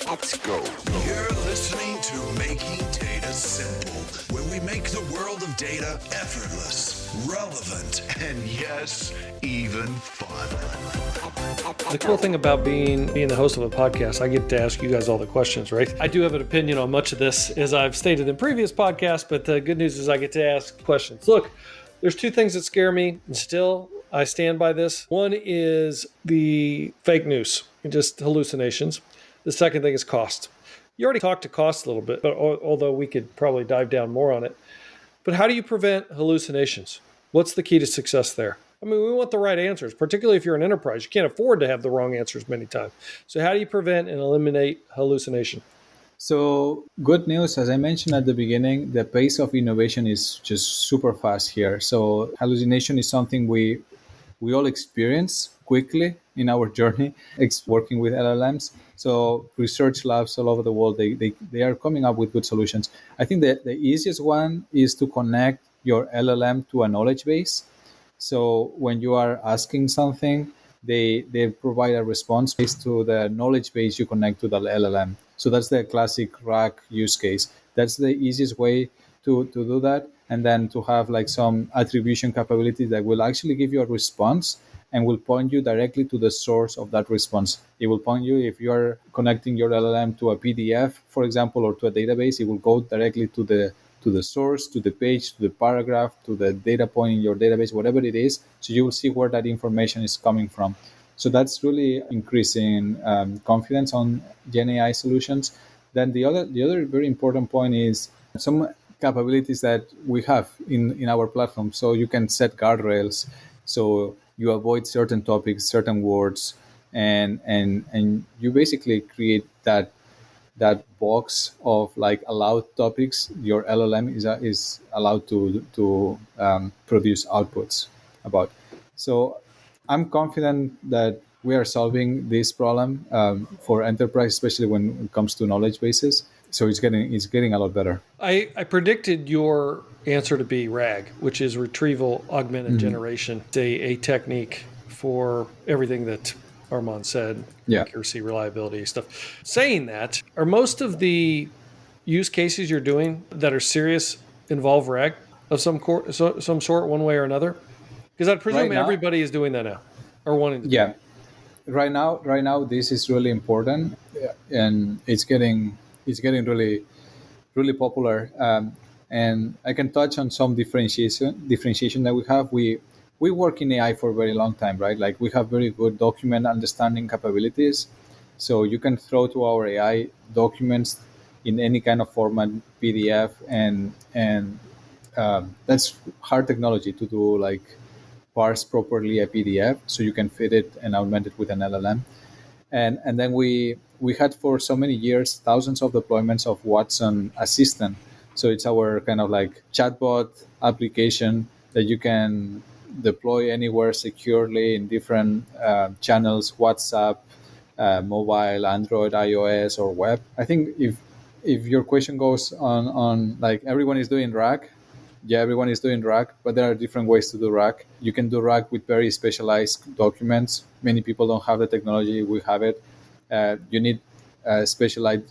Let's go. You're listening to Making Data Simple, where we make the world of data effortless, relevant, and yes, even fun. The cool thing about being the host of a podcast, I get to ask you guys all the questions, right? I do have an opinion on much of this, as I've stated in previous podcasts, but the good news is I get to ask questions. Look, there's two things that scare me, and still I stand by this. One is the fake news, just hallucinations. The second thing is cost. You already talked to cost a little bit, but although we could probably dive down more on it. But how do you prevent hallucinations? What's the key to success there? I mean, we want the right answers, particularly if you're an enterprise. You can't afford to have the wrong answers many times. So how do you prevent and eliminate hallucination? So good news, as I mentioned at the beginning, the pace of innovation is just super fast here. So hallucination is something we all experience quickly in our journey working with LLMs. So research labs all over the world, they are coming up with good solutions. I think that the easiest one is to connect your LLM to a knowledge base. So when you are asking something, they provide a response based to the knowledge base you connect to the LLM. So that's the classic RAG use case. That's the easiest way to do that. And then to have like some attribution capability that will actually give you a response and will point you directly to the source of that response. It will point you, if you are connecting your LLM to a PDF, for example, or to a database, it will go directly to the source, to the page, to the paragraph, to the data point in your database, whatever it is. So you will see where that information is coming from. So that's really increasing confidence on GenAI solutions. Then the other very important point is some capabilities that we have in our platform. So you can set guardrails, so you avoid certain topics, certain words, and you basically create that box of like allowed topics. Your LLM is allowed to produce outputs about. So I'm confident that we are solving this problem for enterprise, especially when it comes to knowledge bases. So it's getting a lot better. I predicted your answer to be RAG, which is retrieval augmented generation, a technique for everything that Armand said, accuracy, reliability, stuff. Saying that, are most of the use cases you're doing that are serious involve RAG of some sort, one way or another? Because I presume everybody is doing that now, or wanting to. Yeah, right now, this is really important, and it's getting really really popular. And I can touch on some differentiation that we have. We work in AI for a very long time, right? Like we have very good document understanding capabilities. So you can throw to our AI documents in any kind of format, PDF, and that's hard technology to do, like parse properly a PDF so you can fit it and augment it with an LLM. And then we had for so many years thousands of deployments of Watson Assistant. So it's our kind of like chatbot application that you can deploy anywhere securely in different channels, WhatsApp, mobile, Android, iOS, or Web. I think if your question goes on like everyone is doing RAG, yeah, everyone is doing RAG, but there are different ways to do RAG. You can do RAG with very specialized documents. Many people don't have the technology. We have it. You need specialized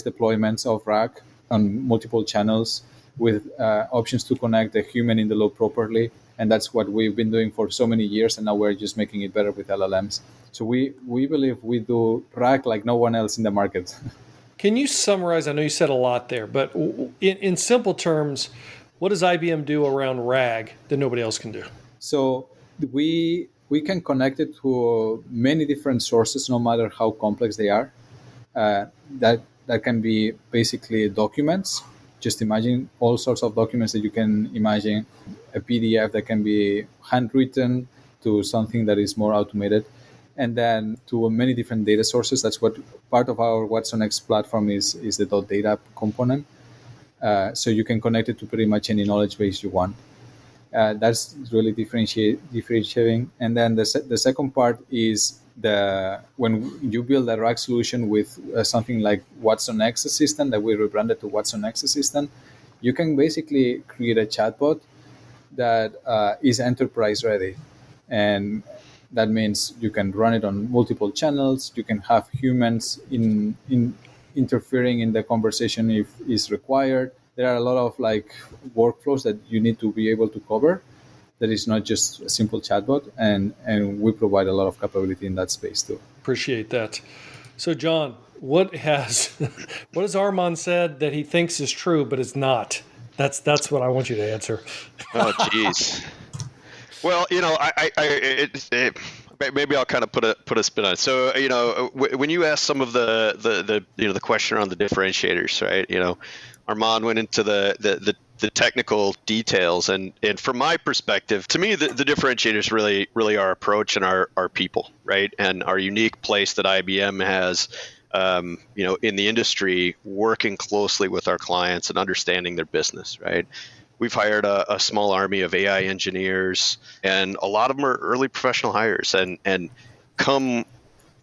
deployments of RAG on multiple channels with options to connect the human in the loop properly. And that's what we've been doing for so many years. And now we're just making it better with LLMs. So we believe we do RAG like no one else in the market. Can you summarize? I know you said a lot there, but in simple terms, what does IBM do around RAG that nobody else can do? So we can connect it to many different sources, no matter how complex they are. That can be basically documents. Just imagine all sorts of documents that you can imagine. A PDF that can be handwritten to something that is more automated. And then to many different data sources. That's what part of our watsonx platform is the .data component. So you can connect it to pretty much any knowledge base you want. That's really differentiating. And then the second part is when you build a RAG solution with something like watsonx Assistant that we rebranded to watsonx Assistant, you can basically create a chatbot that is enterprise ready. And That means you can run it on multiple channels. You can have humans in interfering in the conversation if is required. There are a lot of like workflows that you need to be able to cover. That is not just a simple chatbot, and we provide a lot of capability in that space too. Appreciate that. So, John, what has Armand said that he thinks is true but is not? That's what I want you to answer. Oh, geez. Well, maybe I'll kind of put a spin on it. So, when you ask some of the question around the differentiators, right? Armand went into the technical details, and from my perspective, to me, the differentiators really our approach and our people, right? And our unique place that IBM has, in the industry, working closely with our clients and understanding their business, right? We've hired a small army of AI engineers, and a lot of them are early professional hires, and come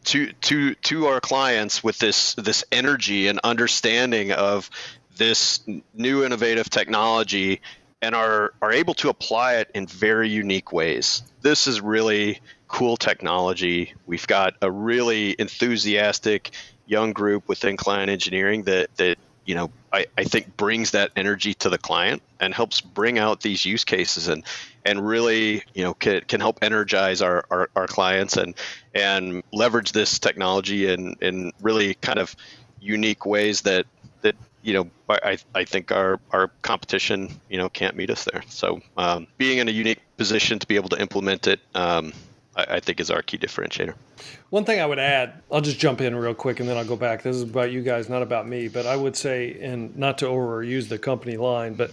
to our clients with this energy and understanding of this new innovative technology, and are able to apply it in very unique ways. This is really cool technology. We've got a really enthusiastic young group within client engineering that I think brings that energy to the client and helps bring out these use cases and really can help energize our clients and leverage this technology in really kind of unique ways that I think our competition can't meet us there. So being in a unique position to be able to implement it, I think is our key differentiator. One thing I would add, I'll just jump in real quick and then I'll go back. This is about you guys, not about me, but I would say, and not to overuse the company line, but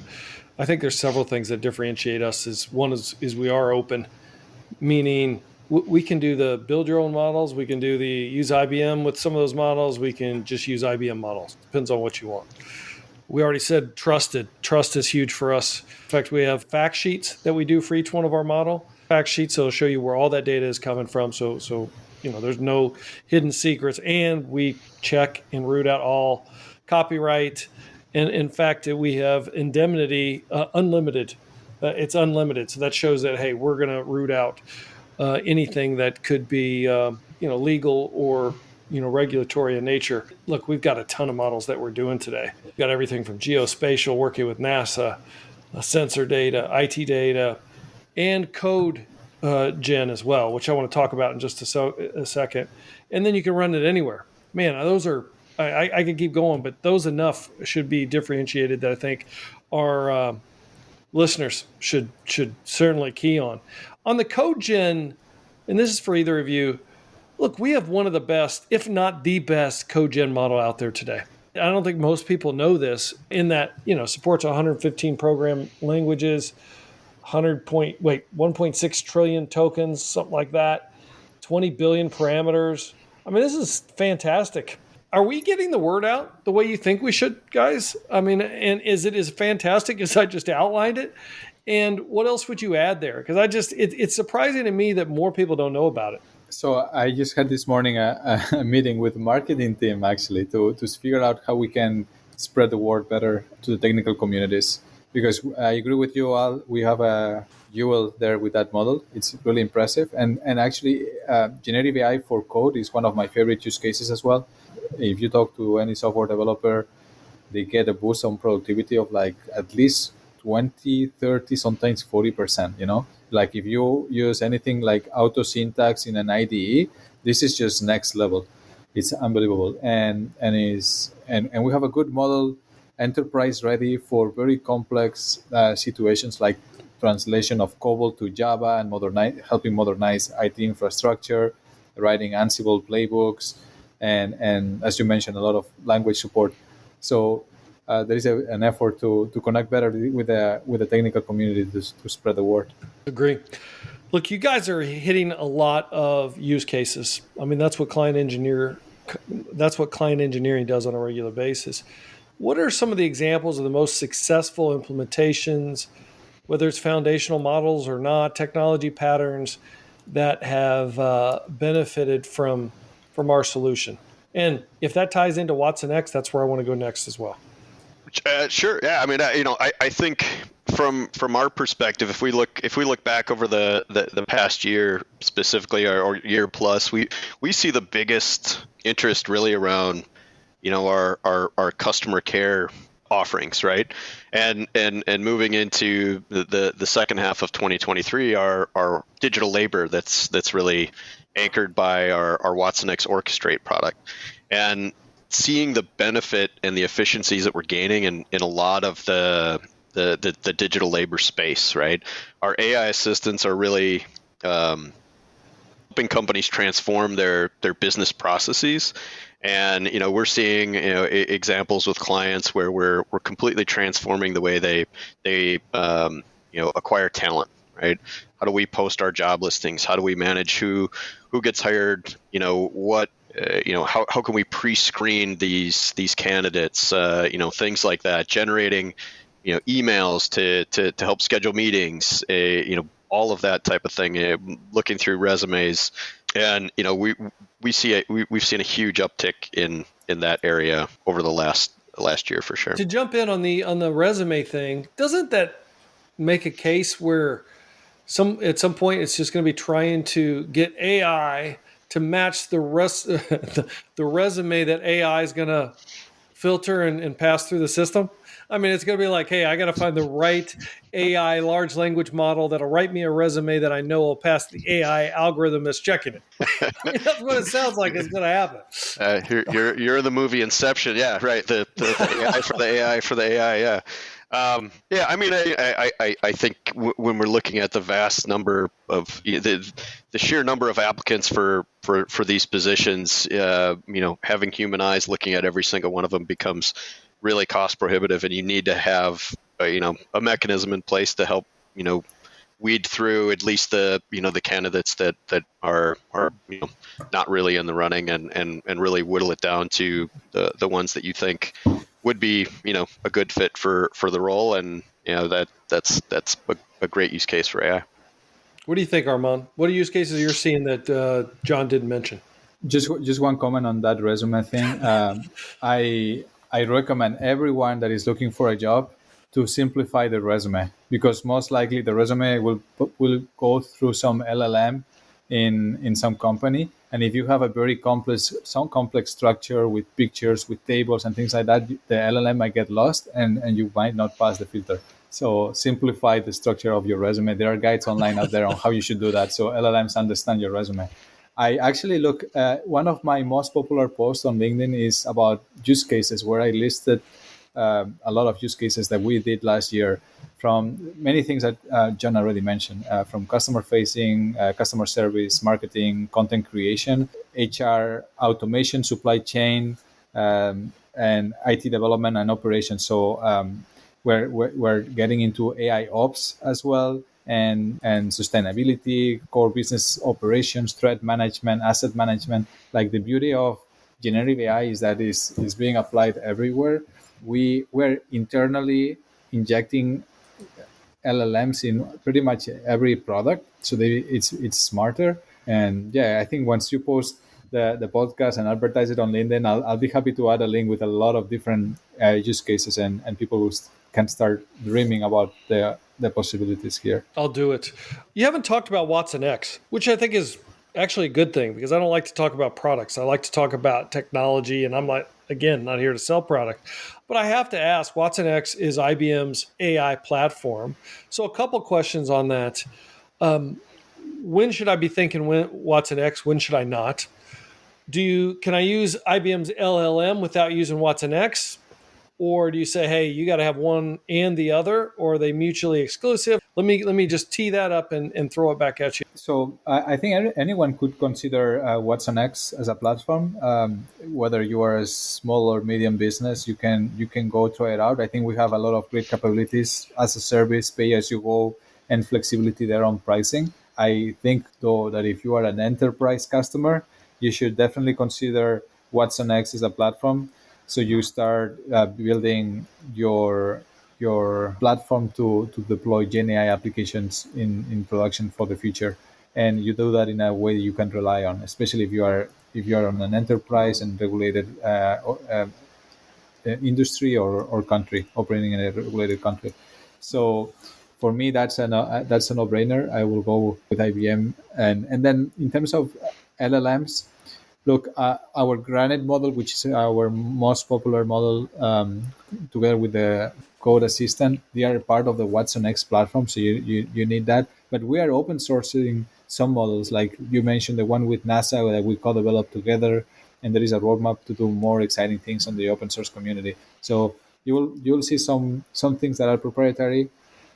I think there's several things that differentiate us. One is we are open, meaning we can do the build your own models. We can do the use IBM with some of those models. We can just use IBM models. Depends on what you want. We already said trusted. Trust is huge for us. In fact, we have fact sheets that we do for each one of our model. Fact sheets will show you where all that data is coming from. So there's no hidden secrets, and we check and root out all copyright. And in fact, we have indemnity unlimited. It's unlimited. So that shows that, hey, we're going to root out anything that could be legal or regulatory in nature. Look, we've got a ton of models that we're doing today. We've got everything from geospatial, working with NASA, sensor data, IT data, and code gen as well, which I want to talk about in just a second. And then you can run it anywhere. Man, those are, I could keep going, but those enough should be differentiated that I think our listeners should certainly key on. On the code gen, and this is for either of you, look, we have one of the best, if not the best, code gen model out there today. I don't think most people know this, in that, supports 115 program languages, 1.6 trillion tokens, something like that, 20 billion parameters. I mean, this is fantastic. Are we getting the word out the way you think we should, guys? I mean, and is it as fantastic as I just outlined it? And what else would you add there? Because it's surprising to me that more people don't know about it. So I just had this morning a meeting with the marketing team, actually, to figure out how we can spread the word better to the technical communities. Because I agree with you, Al. We have a UL there with that model. It's really impressive. And actually, generative AI for code is one of my favorite use cases as well. If you talk to any software developer, they get a boost on productivity of like at least 20, 30, sometimes 40%, Like if you use anything like auto syntax in an IDE, this is just next level. It's unbelievable. And we have a good model, enterprise ready for very complex situations like translation of COBOL to Java and helping modernize IT infrastructure, writing Ansible playbooks, and as you mentioned, a lot of language support. So there is an effort to connect better with the technical community to spread the word. Agree. Look, you guys are hitting a lot of use cases. I mean, that's what client engineering does on a regular basis. What are some of the examples of the most successful implementations, whether it's foundational models or not, technology patterns that have benefited from our solution? And if that ties into watsonx, that's where I want to go next as well. Sure. Yeah. I mean, I think from our perspective, if we look back over the past year specifically, or year plus, we see the biggest interest really around, our customer care offerings, right? And moving into the second half of 2023, our digital labor that's really anchored by our watsonx Orchestrate product, and seeing the benefit and the efficiencies that we're gaining in a lot of the digital labor space, right? Our AI assistants are really helping companies transform their business processes. And we're seeing examples with clients where we're completely transforming the way they acquire talent, right? How do we post our job listings? How do we manage who gets hired? How can we pre-screen these candidates? Things like that. Generating emails to help schedule meetings. All of that type of thing. Looking through resumes, and we've seen a huge uptick in that area over the last year for sure. To jump in on the resume thing, doesn't that make a case where at some point it's just going to be trying to get AI to match the resume that AI is going to filter and pass through the system? I mean, it's going to be like, hey, I got to find the right AI large language model that'll write me a resume that I know will pass the AI algorithm that's checking it. That's what it sounds like is going to happen. You're in the movie Inception, yeah, right? The AI for the AI for the AI, yeah. I mean, I think when we're looking at the vast number of the sheer number of applicants for these positions, having human eyes looking at every single one of them becomes really cost prohibitive, and you need to have a mechanism in place to help weed through at least the candidates that are not really in the running, and really whittle it down to the ones that you think would be a good fit for the role, and that's a great use case for AI. What do you think, Armand? What are use cases you're seeing that John didn't mention? Just one comment on that resume thing. I recommend everyone that is looking for a job to simplify the resume, because most likely the resume will go through some LLM in some company, and if you have a very complex structure with pictures, with tables and things like that, the LLM might get lost and you might not pass the filter. So simplify the structure of your resume. There are guides online out there on how you should do that, so LLMs understand your resume. I actually one of my most popular posts on LinkedIn is about use cases, where I listed a lot of use cases that we did last year, from many things that John already mentioned, from customer facing, customer service, marketing, content creation, HR, automation, supply chain, and IT development and operations. So we're getting into AI ops as well, and sustainability, core business operations, threat management, asset management. Like, the beauty of generative AI is that is being applied everywhere. We're internally injecting LLMs in pretty much every product, so it's smarter. And yeah, I think once you post the podcast and advertise it on LinkedIn, I'll be happy to add a link with a lot of different use cases, and people who can start dreaming about the possibilities here. I'll do it. You haven't talked about watsonx, which I think is actually a good thing, because I don't like to talk about products. I like to talk about technology, and I'm not here to sell product. But I have to ask, watsonx is IBM's AI platform. So a couple questions on that. When should I be thinking watsonx? When should I not? Can I use IBM's LLM without using watsonx? Or do you say, hey, you got to have one and the other, or are they mutually exclusive? Let me just tee that up and throw it back at you. So I think anyone could consider watsonx as a platform. Whether you are a small or medium business, you can go try it out. I think we have a lot of great capabilities as a service, pay as you go, and flexibility there on pricing. I think, though, that if you are an enterprise customer, you should definitely consider watsonx as a platform. So you start building your platform to deploy GenAI applications in production for the future, and you do that in a way you can rely on, especially if you are on an enterprise and regulated industry or country, operating in a regulated country. So for me, that's a no-brainer. I will go with IBM. And then in terms of LLMs, look, our Granite model, which is our most popular model, together with the Code Assistant, they are part of the watsonx platform, so you need that. But we are open sourcing some models, like you mentioned, the one with NASA that we co-developed together, and there is a roadmap to do more exciting things on the open source community. So you'll see some things that are proprietary,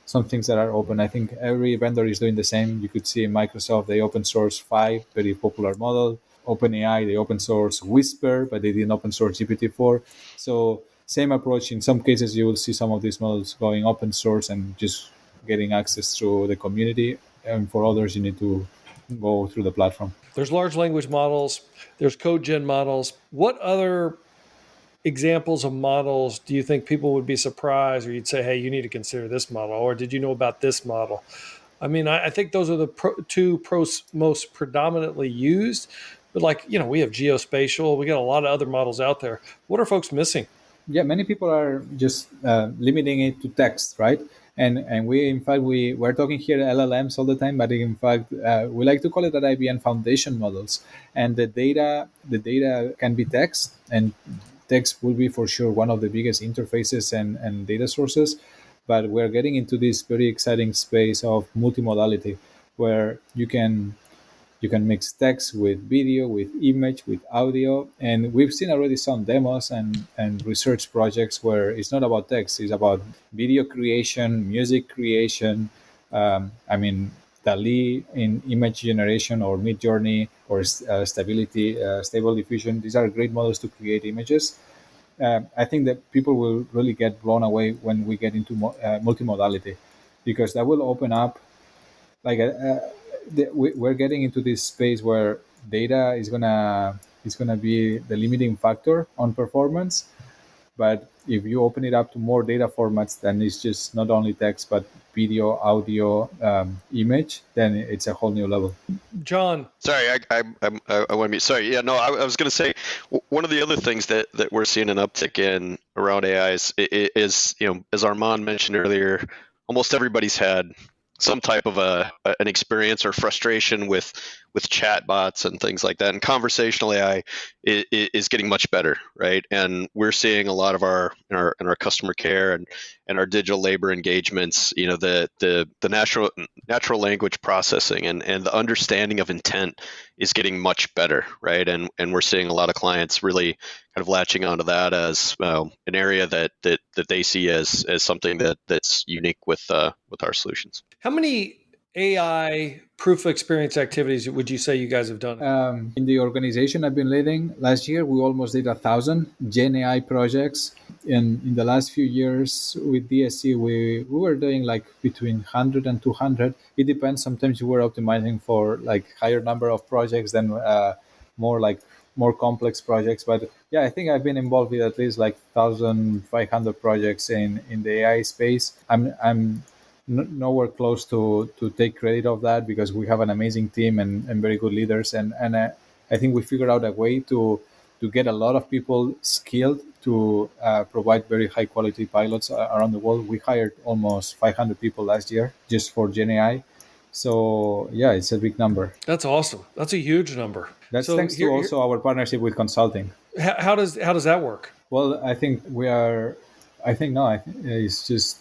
some things that are open. I think every vendor is doing the same. You could see Microsoft, they open source 5, very popular model. OpenAI, they open source Whisper, but they didn't open source GPT-4. So same approach. In some cases, you will see some of these models going open source and just getting access through the community. And for others, you need to go through the platform. There's large language models. There's code gen models. What other examples of models do you think people would be surprised, or you'd say, hey, you need to consider this model, or did you know about this model? I mean, I think those are the two most predominantly used. But we have geospatial. We got a lot of other models out there. What are folks missing? Yeah, many people are just limiting it to text, right? And we, in fact, we're talking here LLMs all the time, but in fact, we like to call it at IBM foundation models. And the data can be text, and text will be for sure one of the biggest interfaces and data sources. But we're getting into this very exciting space of multimodality, where you can mix text with video, with image, with audio. And we've seen already some demos and research projects where it's not about text, it's about video creation, music creation. DALL-E in image generation, or Midjourney, or Stable Diffusion. These are great models to create images. I think that people will really get blown away when we get into multimodality, because that will open up, we're getting into this space where data is gonna be the limiting factor on performance. But if you open it up to more data formats, then it's just not only text but video, audio, image. Then it's a whole new level. John, sorry, I want to be sorry. Yeah, no, I was going to say one of the other things that we're seeing an uptick in around AI is as Armand mentioned earlier, almost everybody's had some type of an experience or frustration with chatbots and things like that. And conversational AI is getting much better, right? And we're seeing a lot of in our customer care and our digital labor engagements, the natural language processing and the understanding of intent is getting much better, right? And we're seeing a lot of clients really kind of latching onto that as an area that they see as something that's unique with our solutions. How many AI proof of experience activities would you say you guys have done? In the organization I've been leading, last year we almost did 1,000 GenAI projects. In the last few years with DSC, we were doing like between 100 and 200. It depends. Sometimes we were optimizing for like higher number of projects than more complex projects. But yeah, I think I've been involved with at least like 1,500 projects in the AI space. I'm nowhere close to take credit of that, because we have an amazing team and very good leaders, and I think we figured out a way to get a lot of people skilled to provide very high quality pilots around the world. We hired almost 500 people last year just for GenAI. So yeah, it's a big number. That's awesome. That's a huge number. That's thanks to also our partnership with consulting. How does that work? Well, I think it's just,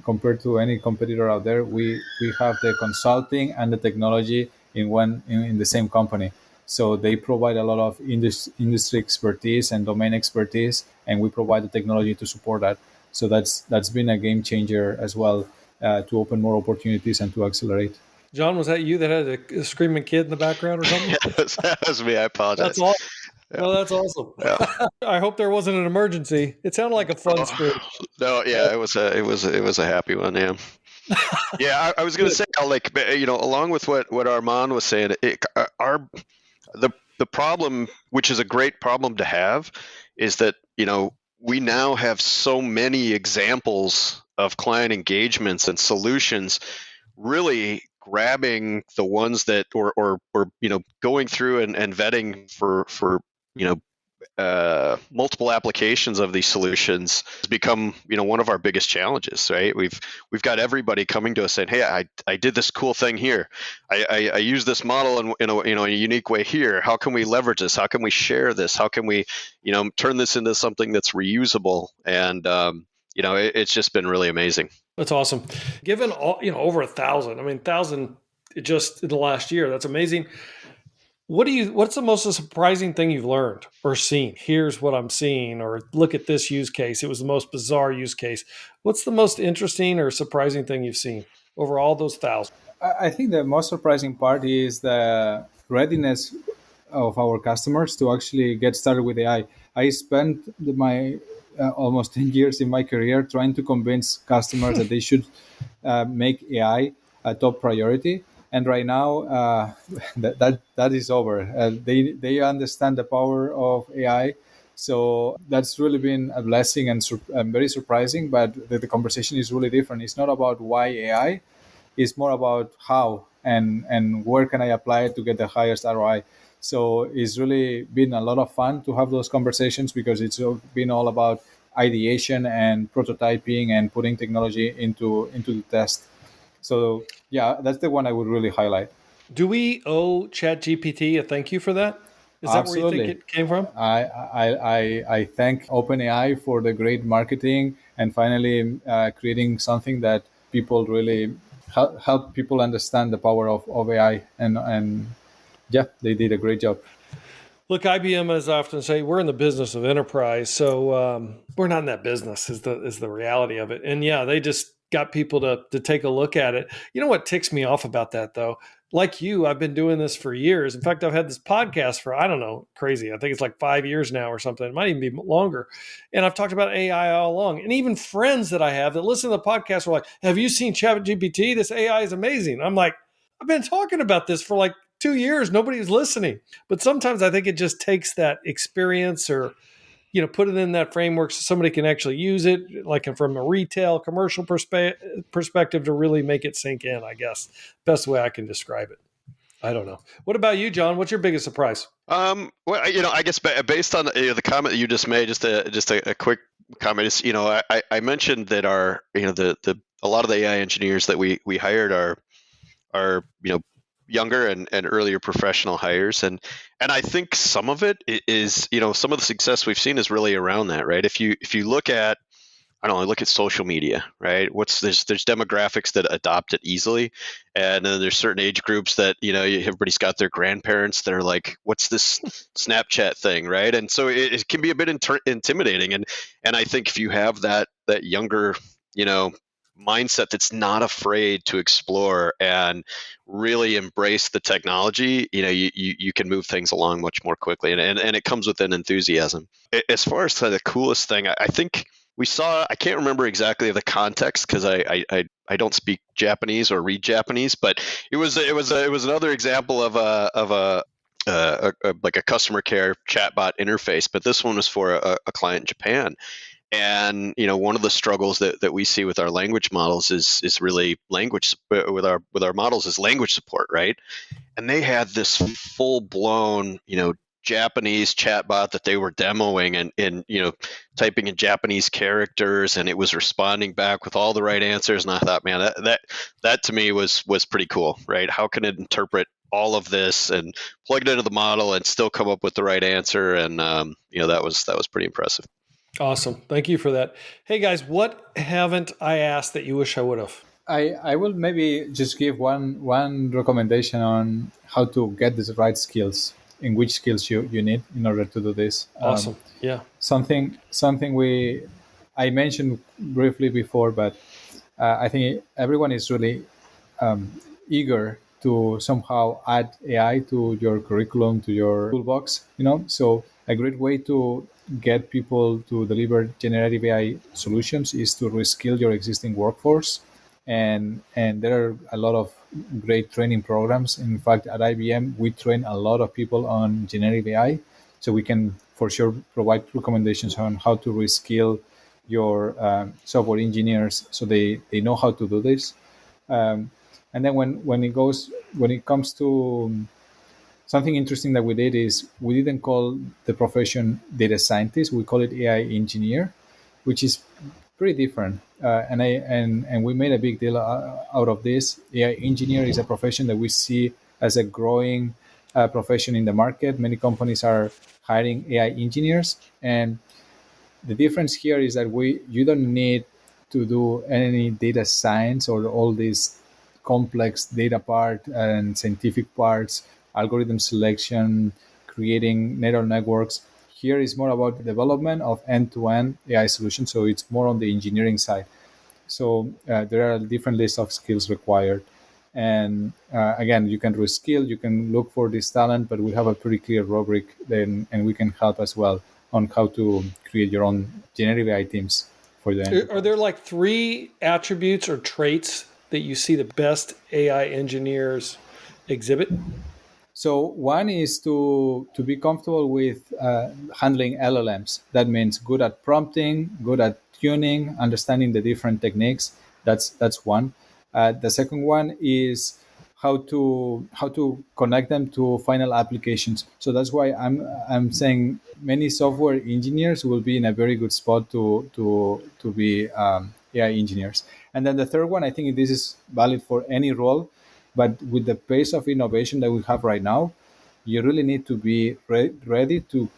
compared to any competitor out there, we have the consulting and the technology in the same company. So they provide a lot of industry expertise and domain expertise, and we provide the technology to support that. So that's been a game changer as well, to open more opportunities and to accelerate. John, was that you that had a screaming kid in the background or something? That was me. I apologize. That's awesome. Yeah. No, that's awesome. Yeah. I hope there wasn't an emergency. It sounded like a fun scream. No, yeah, it was a happy one. Yeah. Yeah, I was going to say, along with what Armand was saying, the problem, which is a great problem to have, is that we now have so many examples of client engagements and solutions, really grabbing the ones that or going through and vetting for multiple applications of these solutions has become, one of our biggest challenges, right? We've got everybody coming to us saying, "Hey, I did this cool thing here. I use this model in a unique way here. How can we leverage this? How can we share this? How can we, turn this into something that's reusable?" And it's just been really amazing. That's awesome. Given all, over 1,000, 1,000 just in the last year, that's amazing. What's the most surprising thing you've learned or seen? Here's what I'm seeing, or look at this use case. It was the most bizarre use case. What's the most interesting or surprising thing you've seen over all those 1,000? I think the most surprising part is the readiness of our customers to actually get started with AI. I spent my almost 10 years in my career trying to convince customers that they should make AI a top priority. And right now, that is over. They understand the power of AI. So that's really been a blessing and very surprising. But the conversation is really different. It's not about why AI. It's more about how and where can I apply it to get the highest ROI. So it's really been a lot of fun to have those conversations because it's been all about ideation and prototyping and putting technology into the test. So yeah, that's the one I would really highlight. Do we owe ChatGPT a thank you for that? Is that Absolutely. where you think it came from? I thank OpenAI for the great marketing and finally creating something that people really help people understand the power of AI and yeah, they did a great job. Look, IBM, as I often say, we're in the business of enterprise, so we're not in that business. Is the reality of it? And yeah, they just got people to take a look at it. You know what ticks me off about that, though? Like you, I've been doing this for years. In fact, I've had this podcast for, I don't know, crazy. I think it's like 5 years now or something. It might even be longer. And I've talked about AI all along. And even friends that I have that listen to the podcast were like, "Have you seen ChatGPT? This AI is amazing." I'm like, I've been talking about this for like 2 years. Nobody's listening. But sometimes I think it just takes that experience or, put it in that framework so somebody can actually use it, like from a retail commercial perspective to really make it sink in, I guess. Best way I can describe it. I don't know. What about you, John? What's your biggest surprise? Well, I guess based on the comment that you just made, just a quick comment is, I mentioned that our, a lot of the AI engineers that we hired are younger and earlier professional hires, and I think some of it is, some of the success we've seen is really around that, right? If you look at, I don't know, look at social media, right? There's demographics that adopt it easily, and then there's certain age groups that everybody's got their grandparents that are like, "What's this Snapchat thing?" right? And so it can be a bit intimidating, and I think if you have that younger, mindset that's not afraid to explore and really embrace the technology, you can move things along much more quickly, and it comes with an enthusiasm. As far as the coolest thing, I think we saw, I can't remember exactly the context because I don't speak Japanese or read Japanese, but it was another example of like a customer care chatbot interface, but this one was for a client in Japan. And one of the struggles that we see with our language models is really language with our models is language support, right? And they had this full blown Japanese chatbot that they were demoing and typing in Japanese characters, and it was responding back with all the right answers. And I thought, man, that to me was pretty cool, right? How can it interpret all of this and plug it into the model and still come up with the right answer? And that was pretty impressive. Awesome. Thank you for that. Hey guys, what haven't I asked that you wish I would have? I will maybe just give one recommendation on how to get the right skills, in which skills you need in order to do this. Awesome. Yeah. Something I mentioned briefly before, but I think everyone is really eager to somehow add AI to your curriculum, to your toolbox. So a great way to get people to deliver generative AI solutions is to reskill your existing workforce. And there are a lot of great training programs. In fact, at IBM, we train a lot of people on generative AI. So we can for sure provide recommendations on how to reskill your software engineers so they know how to do this. And then when it comes to something interesting that we did is we didn't call the profession data scientist. We call it AI engineer, which is pretty different. And we made a big deal out of this. AI engineer is a profession that we see as a growing profession in the market. Many companies are hiring AI engineers, and the difference here is that you don't need to do any data science or all these complex data part and scientific parts, algorithm selection, creating neural networks. Here is more about the development of end-to-end AI solutions, so it's more on the engineering side. So there are different lists of skills required. And again, you can reskill, you can look for this talent, but we have a pretty clear rubric then, and we can help as well on how to create your own generative AI teams for the enterprise. Are there like 3 attributes or traits that you see the best AI engineers exhibit? So one is to be comfortable with handling LLMs. That means good at prompting, good at tuning, understanding the different techniques. That's one. The second one is how to connect them to final applications. So that's why I'm saying many software engineers will be in a very good spot to be AI engineers. And then the third one, I think this is valid for any role, but with the pace of innovation that we have right now, you really need to be ready to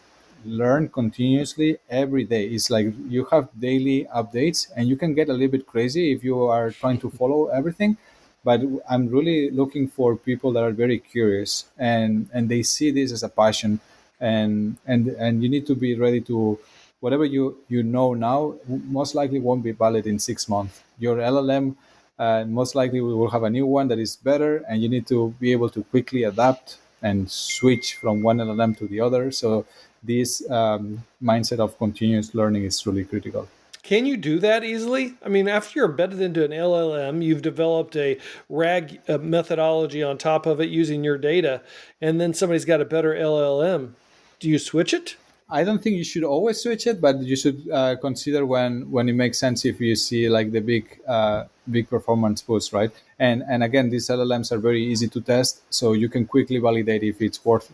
learn continuously every day. It's like you have daily updates, and you can get a little bit crazy if you are trying to follow everything. But I'm really looking for people that are very curious and they see this as a passion, and you need to be ready to whatever you know now most likely won't be valid in 6 months. Your LLM most likely we will have a new one that is better, and you need to be able to quickly adapt and switch from one LLM to the other. So this mindset of continuous learning is really critical. Can you do that easily? I mean, after you're embedded into an LLM, you've developed a RAG methodology on top of it using your data, and then somebody's got a better LLM. Do you switch it? I don't think you should always switch it, but you should consider when it makes sense if you see like the big performance boost, right? And again, these LLMs are very easy to test, so you can quickly validate if it's worth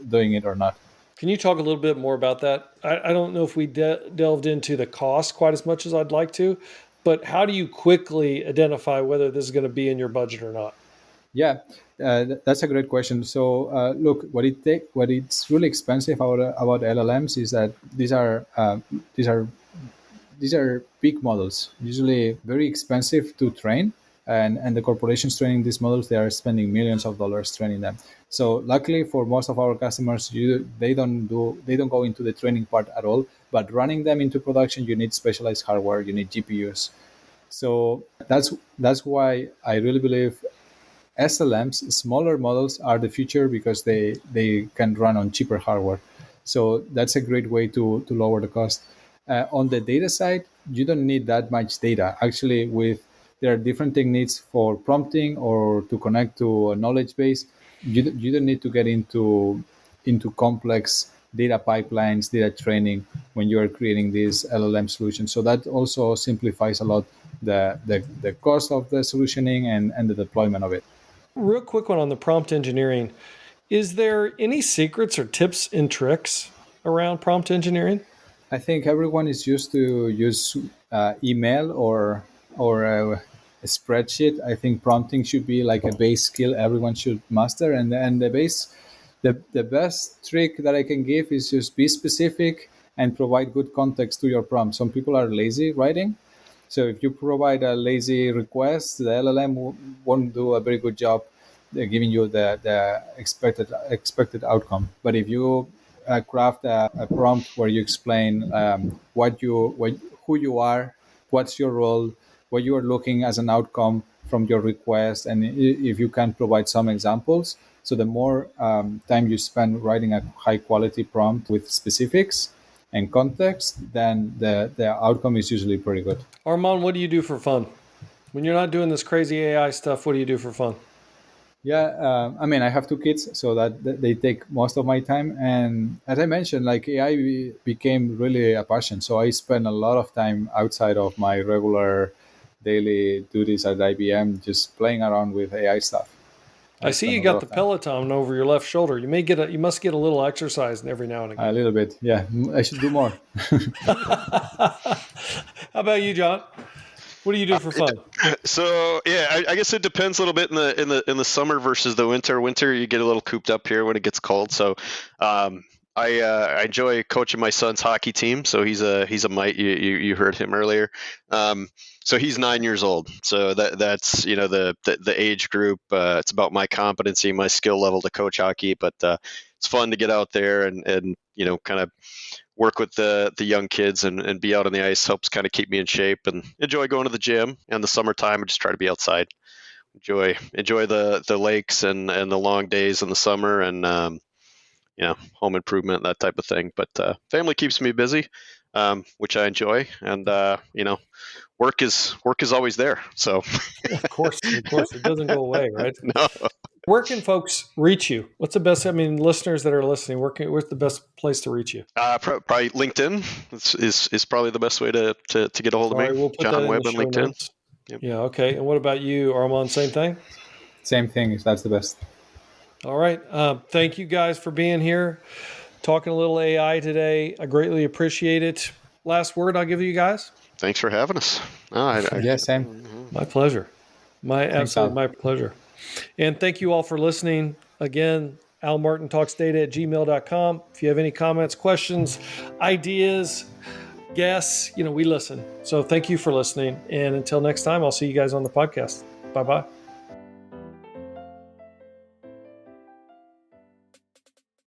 doing it or not. Can you talk a little bit more about that? I don't know if we delved into the cost quite as much as I'd like to, but how do you quickly identify whether this is going to be in your budget or not? Yeah, that's a great question. So look, what it's really expensive about LLMs is that these are big models, usually very expensive to train, and the corporations training these models, they are spending millions of dollars training them. So luckily for most of our customers, they don't go into the training part at all. But running them into production, you need specialized hardware, you need GPUs. So that's why I really believe SLMs, smaller models, are the future because they can run on cheaper hardware. So that's a great way to lower the cost. On the data side, you don't need that much data. Actually, there are different techniques for prompting or to connect to a knowledge base. You don't need to get into complex data pipelines, data training when you are creating these LLM solutions. So that also simplifies a lot the cost of the solutioning and the deployment of it. Real quick one on the prompt engineering. Is there any secrets or tips and tricks around prompt engineering? I think everyone is used to use email or a spreadsheet. I think prompting should be like a base skill everyone should master, and the best trick that I can give is just be specific and provide good context to your prompt. Some people are lazy writing, so if you provide a lazy request, the LLM won't do a very good job giving you the expected outcome. But if you craft a prompt where you explain who you are, what's your role, what you are looking as an outcome from your request, and if you can provide some examples, so the more time you spend writing a high quality prompt with specifics and context, then the outcome is usually pretty good. Armand, what do you do for fun? When you're not doing this crazy AI stuff, what do you do for fun? Yeah, I mean, I have 2 kids, so that they take most of my time. And as I mentioned, like AI became really a passion. So I spend a lot of time outside of my regular daily duties at IBM, just playing around with AI stuff. I see you got the Peloton over your left shoulder. You must get a little exercise every now and again. A little bit, yeah. I should do more. How about you, John? What do you do for fun? So yeah, I guess it depends a little bit in the summer versus the winter. Winter, you get a little cooped up here when it gets cold. So I enjoy coaching my son's hockey team. So he's a mite. You heard him earlier. So he's 9 years old. So that's the age group. It's about my competency, my skill level to coach hockey. But it's fun to get out there and kind of work with the young kids and be out on the ice. Helps kind of keep me in shape, and enjoy going to the gym. In the summertime, I just try to be outside. Enjoy the lakes and the long days in the summer, and home improvement, that type of thing. But family keeps me busy, which I enjoy, and work is always there. So of course, it doesn't go away, right? No. Where can folks reach you? What's the best? I mean, listeners that are listening, where's the best place to reach you? Probably LinkedIn is probably the best way to get a hold of me. We'll put John that Webb on LinkedIn. Yep. Yeah. Okay. And what about you, Armand? Same thing. Same thing. That's the best. All right. Thank you guys for being here, talking a little AI today. I greatly appreciate it. Last word I'll give you guys. Thanks for having us. Yeah, same. My pleasure. My pleasure. And thank you all for listening. Again, almartintalksdata@gmail.com. If you have any comments, questions, ideas, guests, we listen. So thank you for listening. And until next time, I'll see you guys on the podcast. Bye-bye.